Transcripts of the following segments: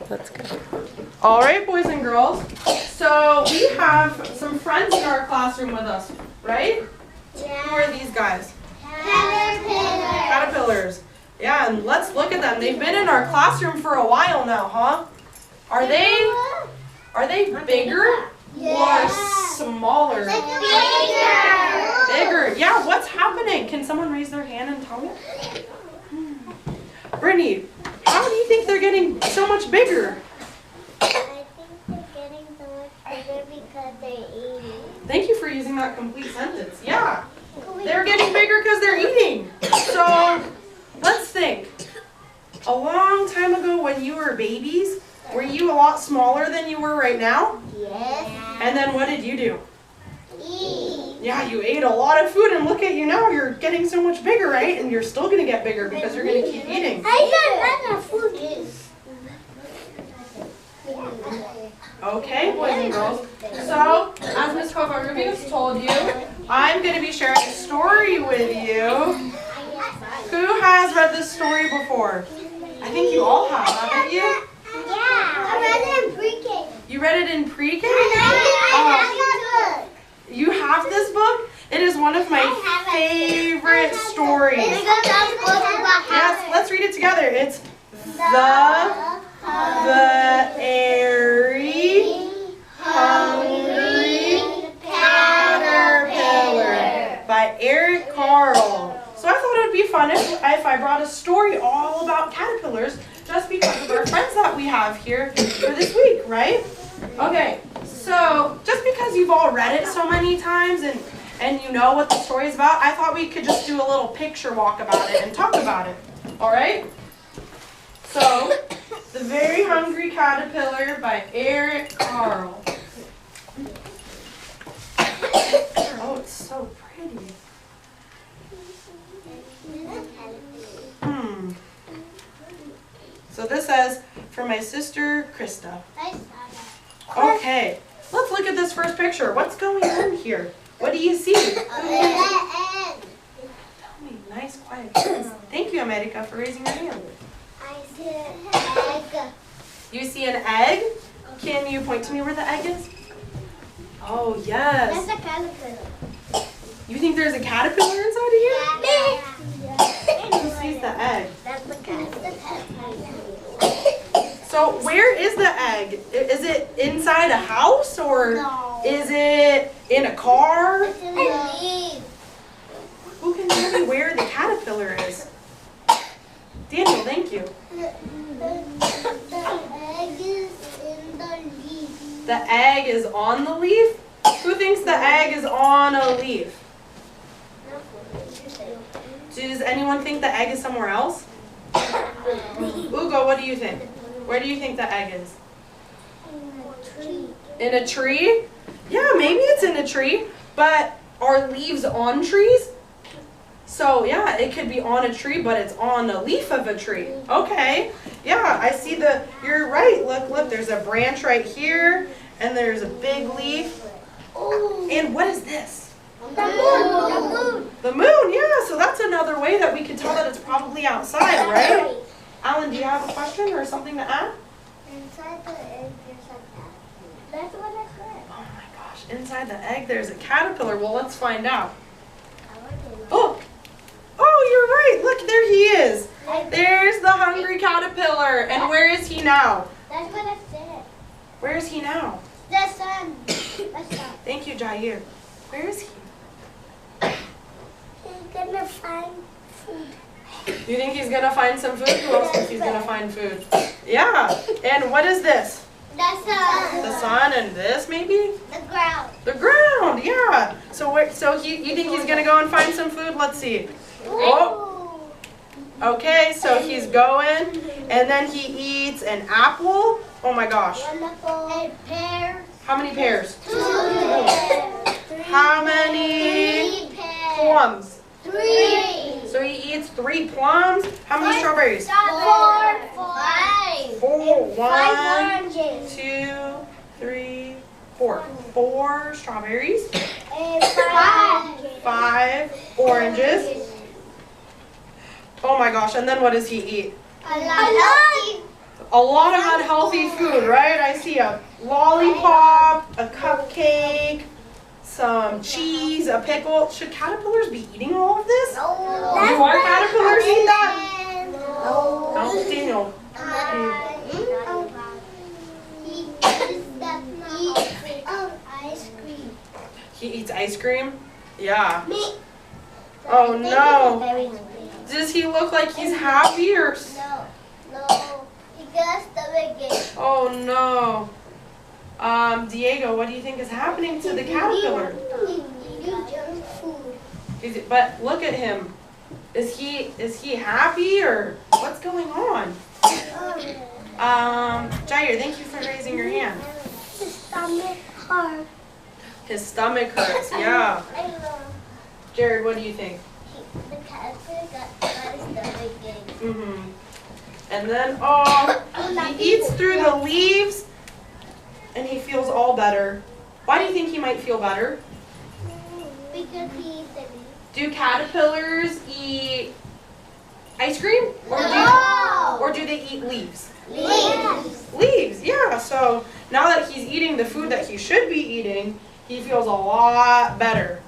That's good. All right, boys and girls. So we have some friends in our classroom with us, right? Yeah. Who are these guys? Caterpillar. Caterpillars. Yeah, and let's look at them. They've been in our classroom for a while now, huh? Are they bigger or smaller? Bigger. Bigger. Yeah, what's happening? Can someone raise their hand and tell me? Brittany, how do you think they're getting so much bigger? I think they're getting so much bigger because they're eating. Thank you for using that complete sentence. Yeah, they're getting bigger because they're eating. So let's think. A long time ago when you were babies, were you a lot smaller than you were right now? Yes. And then what did you do? Eat. Yeah, you ate a lot of food and look at you now. You're getting so much bigger, right? And you're still going to get bigger because you're going to keep eating. I got food is. Okay, boys and girls. So, as Ms. Covarrubias told you, I'm going to be sharing a story with you. Who has read this story before? I think you all have, haven't you? Yeah. I read it in pre-K. You read it in pre-K? I have You have this book? It is one of my favorite stories. Yes, let's read it together. It's The Very Hungry Caterpillar by Eric Carle. So I thought it would be fun if I brought a story all about caterpillars just because of our friends that we have here for this week, right? Okay, so just because you've all read it so many times and you know what the story is about, I thought we could just do a little picture walk about it and talk about it. All right? So, The Very Hungry Caterpillar by Eric Carle. Oh, it's so pretty. So this says, for my sister, Krista. Okay, let's look at this first picture. What's going on here? What do you see? Tell me, nice, quiet kids. Thank you, America, for raising your hand. I see an egg. You see an egg? Can you point to me where the egg is? Oh, yes. That's a caterpillar. You think there's a caterpillar inside of here? Who sees the egg? That's the caterpillar. So where is the egg? Is it inside a house or No. is it in a car? It's in the leaf. Who can tell me where the caterpillar is? Daniel, thank you. The egg is in the leaf. The egg is on the leaf? Who thinks the egg is on a leaf? Does anyone think the egg is somewhere else? Ugo, what do you think? Where do you think the egg is? In a tree? Yeah, maybe it's in a tree, but are leaves on trees? So yeah, it could be on a tree, but it's on a leaf of a tree. Okay, yeah, I see you're right, look, there's a branch right here, and there's a big leaf. And what is this? The moon. The moon, yeah, so that's another way that we could tell that it's probably outside, right? Alan, do you have a question or something to add? Inside the egg, there's a caterpillar. That's what I said. Oh my gosh, inside the egg there's a caterpillar. Well, let's find out. Oh. Oh, you're right. Look, there he is. There's the hungry caterpillar. And where is he now? That's what I said. Where is he now? The sun. The sun. Thank you, Jair. Where is he? He's gonna find food. You think he's gonna find some food? Who else thinks he's gonna find food? Yeah. And what is this? The sun. The sun and this maybe? The ground. The ground. Yeah. So you think he's gonna go and find some food? Let's see. Oh. Okay. So he's going, and then he eats an apple. Oh my gosh. Wonderful. And pears. How many pears? 2 pears. How many 3 pears. plums? 3. So he eats 3 plums. How many strawberries? 4. 5. 4. 5 1, oranges. 2, 3, 4. 4 strawberries. And 5. 5 oranges. Oh my gosh, and then what does he eat? A lot. A lot of unhealthy food, right? I see a lollipop, a cupcake, some cheese, a pickle. Should caterpillars be eating all of this? No. Do our caterpillars eat that? No. No, Daniel. Ice cream. He eats ice cream? Yeah. Me. Oh no. Very hungry. Does he look like he's happy or? No. He got stomach ache. Oh no. Diego, what do you think is happening to the caterpillar? He junk food. But look at him. Is he happy or what's going on? Jair, thank you for raising your hand. His stomach hurt. His stomach hurts, yeah. I know. Jared, what do you think? The caterpillar got his stomach ache. Mm-hmm. And then, he eats through the leaves and he feels all better. Why do you think he might feel better? Because he eats the leaves. Do caterpillars eat ice cream? Or do they eat leaves? Leaves. Leaves, yeah. So now that he's eating the food that he should be eating, he feels a lot better.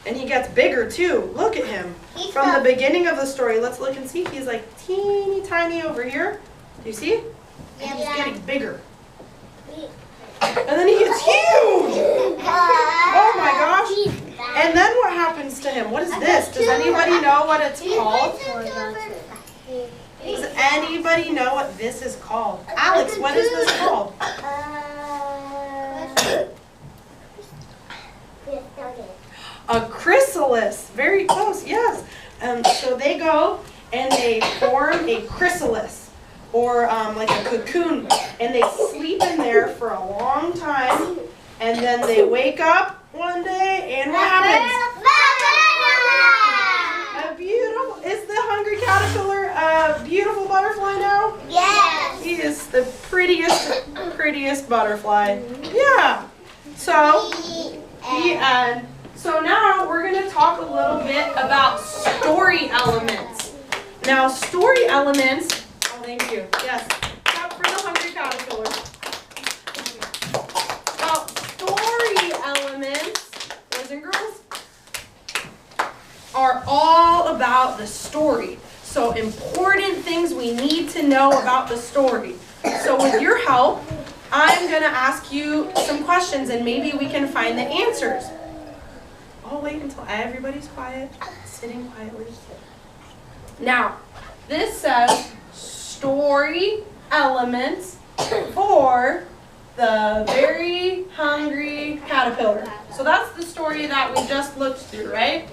And he gets bigger too. Look at him. From the beginning of the story, let's look and see. He's like teeny tiny over here. Do you see? And he's getting bigger. And then he gets huge. Oh my gosh. And then what happens to him? What is this? Does anybody know what it's called? Does anybody know what this is called? Alex, what is this called? A chrysalis. Very close, yes. So they go and they form a chrysalis, or like a cocoon, and they sleep in there for a long time, and then they wake up one day, and what happens? A beautiful, is the hungry caterpillar a beautiful butterfly now? Yes. He is the prettiest butterfly. Yeah. So, the end. So now we're going to talk a little bit about story elements. Now, story elements, oh, thank you. Yes. Clap for the hungry caterpillar. Now, story elements, boys and girls, are all about the story. So important things we need to know about the story. So with your help, I'm going to ask you some questions and maybe we can find the answers. I'll wait until everybody's quiet, sitting quietly. Now, this says story elements for the very hungry caterpillar. So that's the story that we just looked through, right?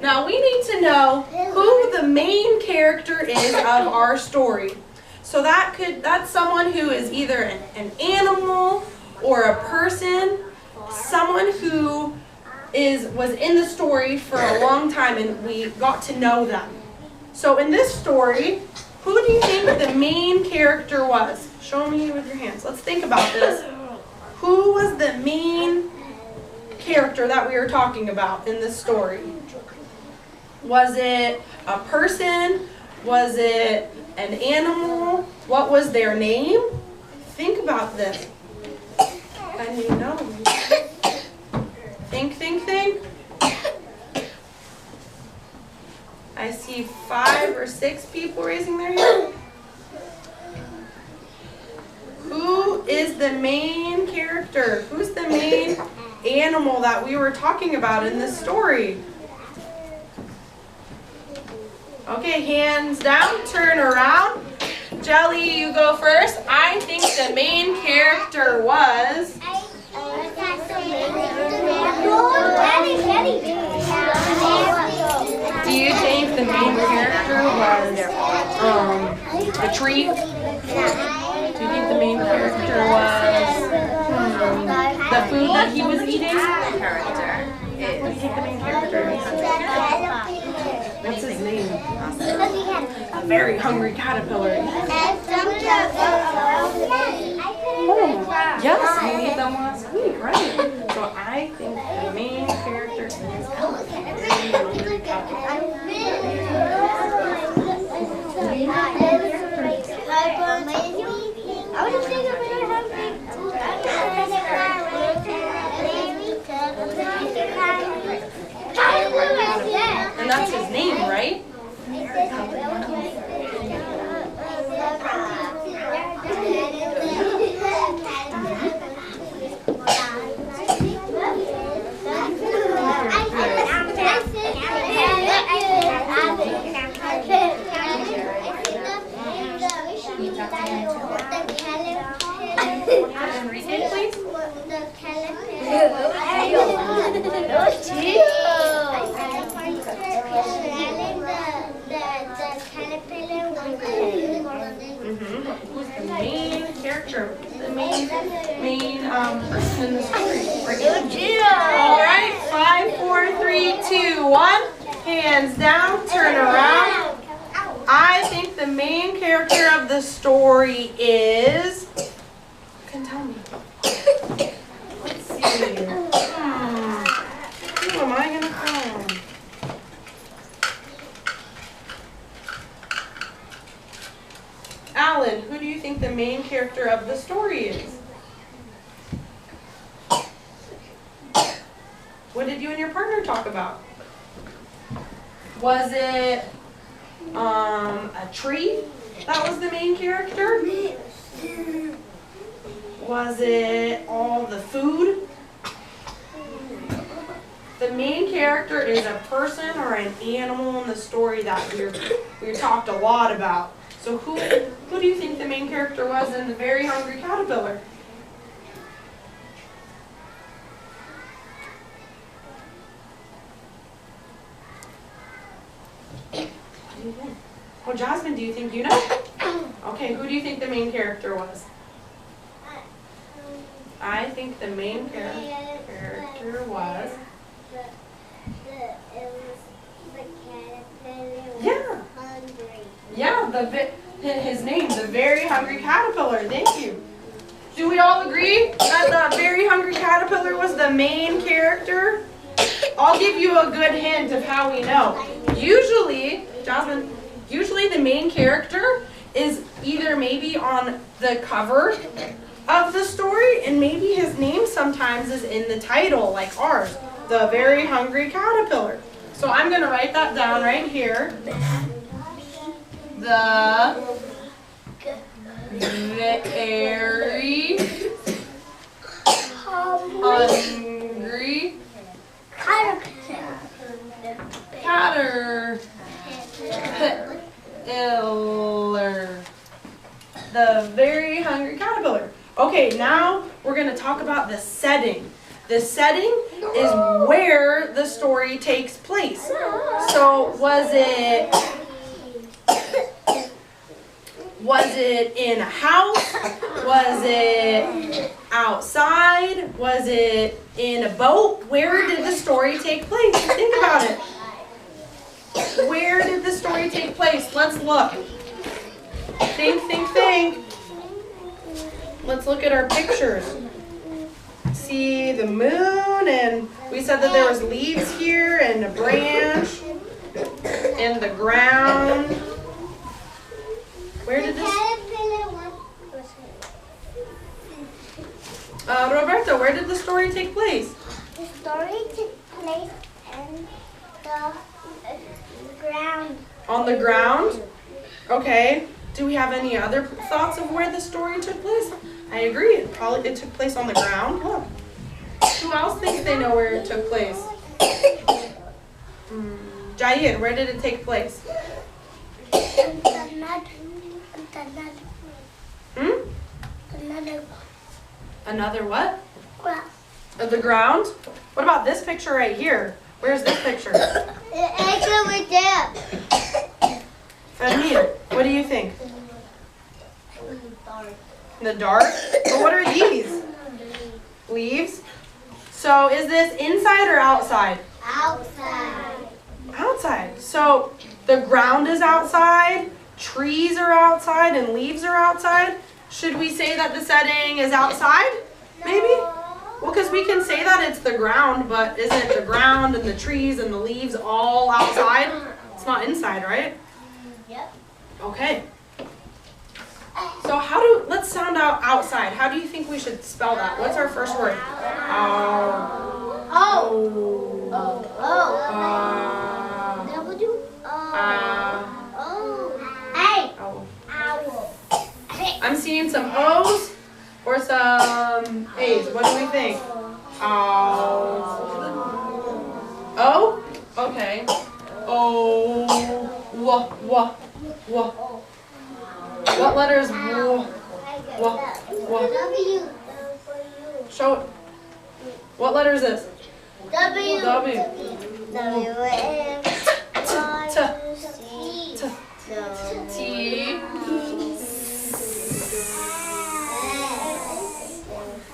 Now we need to know who the main character is of our story. So that's someone who is either an animal or a person, someone who was in the story for a long time and we got to know them. So in this story, who do you think the main character was? Show me with your hands. Let's think about this. Who was the main character that we were talking about in this story? Was it a person? Was it an animal? What was their name? Think about this. And you know. Think. I see 5 or 6 people raising their hand. Who is the main character? Who's the main animal that we were talking about in this story? Okay, hands down, turn around. Jelly, you go first. I think the main character was... Do you think the main character was a tree? Do you think the main character was the food that he was eating? The character What do you think the main character is? What's his name? A very hungry caterpillar. Oh, yes, we made them last week, right? So I think the main character is Alex. want to think about And that's his name, right? Enrique, please. Who's the main character? The main person in the story? All right, 5, 4, 3, 2, 1. Hands down, turn around. I think the main character of the story is. You can tell me. Let's see. Who am I gonna call? Alan, who do you think the main character of the story is? What did you and your partner talk about? Was it a tree that was the main character? Was it all the food? The main character is a person or an animal in the story that we talked a lot about. So who do you think the main character was in The Very Hungry Caterpillar? What do you think? Well, Jasmine, do you think you know? Okay, who do you think the main character was? I think the main character was. Yeah. Yeah, his name, The Very Hungry Caterpillar. Thank you. Do we all agree that The Very Hungry Caterpillar was the main character? I'll give you a good hint of how we know. Usually, Jasmine, the main character is either maybe on the cover of the story, and maybe his name sometimes is in the title, like ours, The Very Hungry Caterpillar. So I'm going to write that down right here. The Very Hungry Caterpillar. The Very Hungry Caterpillar. Okay, now we're going to talk about the setting. The setting is where the story takes place. So was it in a house? Was it outside? Was it in a boat? Where did the story take place? Think about it. Where did the story take place? Let's look. Think. Let's look at our pictures. See the moon, and we said that there was leaves here and a branch and the ground. Where did this? Roberta, where did the story take place? The story took place in the ground. On the ground? Okay. Do we have any other thoughts of where the story took place? I agree. It took place on the ground. Look. Who else thinks they know where it took place? Jayed, where did it take place? Another what? Ground. The ground? What about this picture right here? Where's this picture? It's over there. Fadmir, what do you think? In the dark? But what are these? Leaves? So is this inside or outside? Outside. Outside. So the ground is outside, trees are outside, and leaves are outside. Should we say that the setting is outside? Maybe? Well, because we can say that it's the ground, but isn't the ground and the trees and the leaves all outside? It's not inside, right? Yep. Okay. So let's sound out about outside? How do you think we should spell that? What's our first word? I'm seeing some O's or some A's. What do we think? O? Okay. O. What letter is W? Show it. What letter is this? W. T.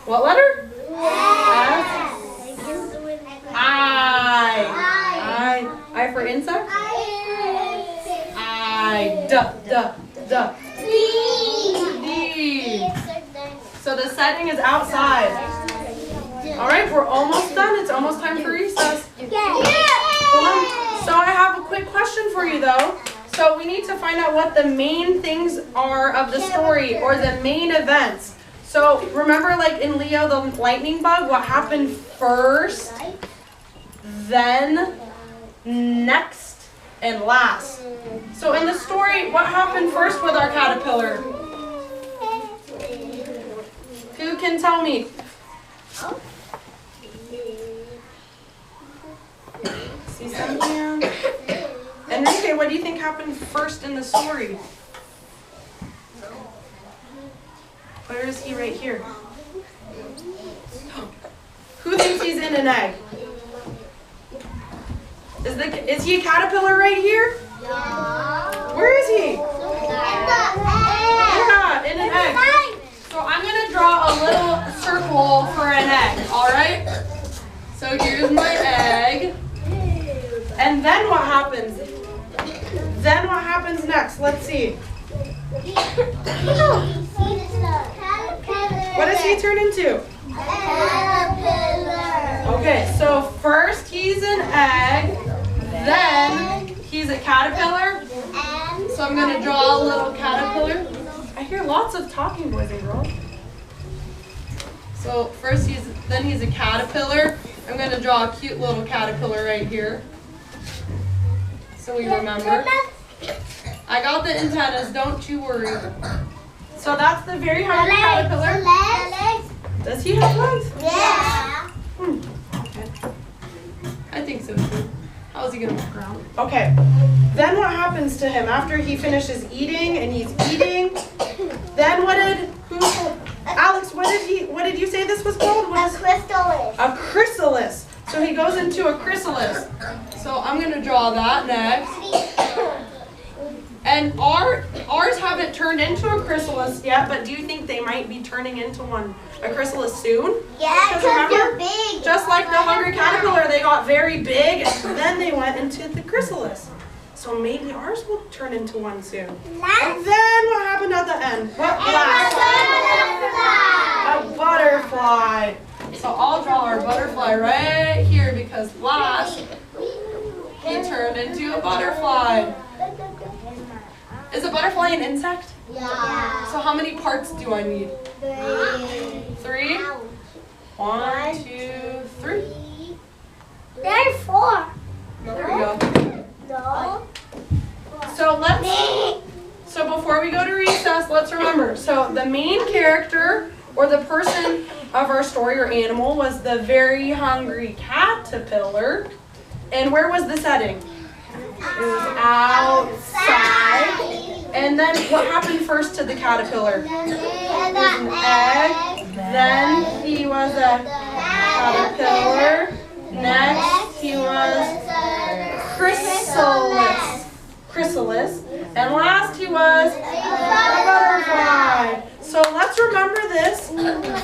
What letter? S. I for insect? D. So the setting is outside. All right, we're almost done. It's almost time for recess. So I have a quick question for you though. So we need to find out what the main things are of the story or the main events. So remember like in Leo the lightning bug, what happened first, then, next, and last. So in the story, what happened first with our caterpillar? Who can tell me? See some hands? Enrique, what do you think happened first in the story? Where is he right here? Who thinks he's in an egg? Is he a caterpillar right here? Yeah. Where is he? In the egg. Yeah, in an egg. So I'm going to draw a little circle for an egg, all right? So here's my egg. And then what happens? Then what happens next? Let's see. What does he turn into? Okay, so first he's an egg, then he's a caterpillar. So I'm going to draw a little caterpillar. I hear lots of talking, boys and girls. So first then he's a caterpillar. I'm going to draw a cute little caterpillar right here. So we remember. I got the antennas, don't you worry. So that's the very hungry caterpillar. Does he have legs? Yeah. Okay. I think so too. How is he going to walk around? Okay. Then what happens to him after he finishes eating and he's eating? Then Alex, what did you say this was called? A chrysalis. A chrysalis. So he goes into a chrysalis. So I'm going to draw that next. And ours haven't turned into a chrysalis yet, but do you think they might be turning into a chrysalis soon? Yeah, because they're remember, big. just like the hungry caterpillar, they got very big, and then they went into the chrysalis. So maybe ours will turn into one soon. And then what happened at the end? What last? A butterfly. So I'll draw our butterfly right here because last he turned into a butterfly. Is a butterfly an insect? Yeah. So how many parts do I need? 3? 1, 2, 3. There are 4. There we go. No. So before we go to recess, let's remember. So the main character or the person of our story or animal was the very hungry caterpillar. And where was the setting? It was outside. And then what happened first to the caterpillar? He was an egg. Then he was a caterpillar. Next he was chrysalis. And last he was a butterfly. So let's remember this.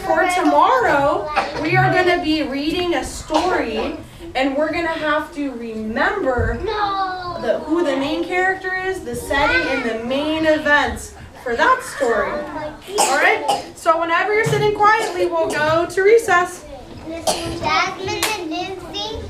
For tomorrow, we are going to be reading a story. And we're going to have to remember who the main character is, the setting, and the main events for that story. All right? So whenever you're sitting quietly, we'll go to recess. Jasmine and Lindsay.